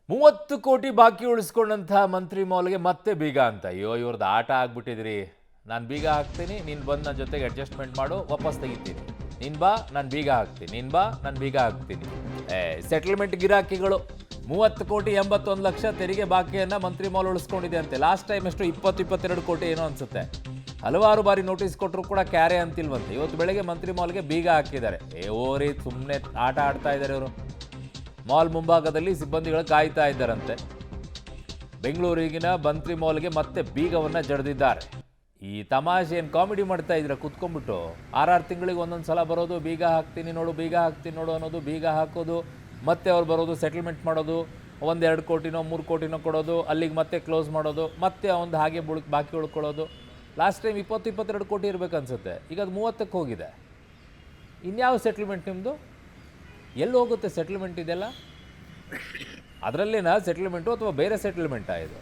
30 ಕೋಟಿ ಬಾಕಿ ಉಳಿಸ್ಕೊಂಡಂತಹ ಮಂತ್ರಿ ಮೌಲ್ಗೆ ಮತ್ತೆ ಬೀಗ ಅಂತ. ಅಯ್ಯೋ ಇವ್ರದ್ದು ಆಟ ಆಗ್ಬಿಟ್ಟಿದ್ರಿ. ನಾನು ಬೀಗ ಹಾಕ್ತೀನಿ, ನೀನು ಬಂದು ನನ್ನ ಜೊತೆಗೆ ಅಡ್ಜಸ್ಟ್ಮೆಂಟ್ ಮಾಡು, ವಾಪಸ್ ತೆಗಿತೀನಿ. ನೀನು ಬಾ, ನಾನು ಬೀಗ ಹಾಕ್ತೀನಿ. ನೀನು ಬಾ, ನಾನು ಬೀಗ ಹಾಕ್ತೀನಿ. ಸೆಟಲ್ಮೆಂಟ್ ಗಿರಾಕಿಗಳು 30 ಕೋಟಿ 81 ಲಕ್ಷ ತೆರಿಗೆ ಬಾಕಿಯನ್ನು ಮಂತ್ರಿ ಮೌಲ್ ಉಳಿಸ್ಕೊಂಡಿದೆ ಅಂತೆ. ಲಾಸ್ಟ್ ಟೈಮ್ ಎಷ್ಟು 22 ಕೋಟಿ ಏನೋ ಅನ್ಸುತ್ತೆ. ಹಲವಾರು ಬಾರಿ ನೋಟಿಸ್ ಕೊಟ್ಟರು ಕೂಡ ಕ್ಯಾರೆ ಅಂತಿಲ್ವಂತೆ. ಇವತ್ತು ಬೆಳಗ್ಗೆ ಮಂತ್ರಿ ಮೌಲ್ಗೆ ಬೀಗ ಹಾಕಿದ್ದಾರೆ. ಓರಿ ಸುಮ್ಮನೆ ಆಟ ಆಡ್ತಾ ಇದ್ದಾರೆ ಇವರು. ಮಾಲ್ ಮುಂಭಾಗದಲ್ಲಿ ಸಿಬ್ಬಂದಿಗಳು ಕಾಯ್ತಾ ಇದ್ದಾರಂತೆ. ಬೆಂಗಳೂರಿಗಿನ ಮಂತ್ರಿ ಮಾಲ್ಗೆ ಮತ್ತೆ ಬೀಗವನ್ನು ಜಡಿದಿದ್ದಾರೆ. ಈ ತಮಾಷೆ ಏನು ಕಾಮಿಡಿ ಮಾಡ್ತಾ ಇದ್ರೆ ಕುತ್ಕೊಂಡ್ಬಿಟ್ಟು 6 ತಿಂಗಳಿಗೆ ಒಂದೊಂದು ಸಲ ಬರೋದು, ಬೀಗ ಹಾಕ್ತೀನಿ ನೋಡು, ಬೀಗ ಹಾಕ್ತೀನಿ ನೋಡು ಅನ್ನೋದು, ಬೀಗ ಹಾಕೋದು, ಮತ್ತೆ ಅವ್ರು ಬರೋದು, ಸೆಟಲ್ಮೆಂಟ್ ಮಾಡೋದು, 1-2 ಕೋಟಿನೋ 3 ಕೋಟಿನೋ ಕೊಡೋದು, ಅಲ್ಲಿಗೆ ಮತ್ತೆ ಕ್ಲೋಸ್ ಮಾಡೋದು, ಮತ್ತೆ ಒಂದು ಹಾಗೆ ಬಾಕಿ ಉಳ್ಕೊಳ್ಳೋದು. ಲಾಸ್ಟ್ ಟೈಮ್ 22 ಕೋಟಿ ಇರಬೇಕು ಅನ್ಸುತ್ತೆ. ಈಗ ಅದು 30ಕ್ಕೆ ಹೋಗಿದೆ. ಇನ್ಯಾವ ಸೆಟಲ್ಮೆಂಟ್ ನಿಮ್ಮದು? ಎಲ್ಲಿ ಹೋಗುತ್ತೆ ಸೆಟಲ್ಮೆಂಟ್ ಇದೆಲ್ಲ? ಅದರಲ್ಲೇನಾ ಸೆಟಲ್ಮೆಂಟು ಅಥವಾ ಬೇರೆ ಸೆಟಲ್ಮೆಂಟಾ ಇದು?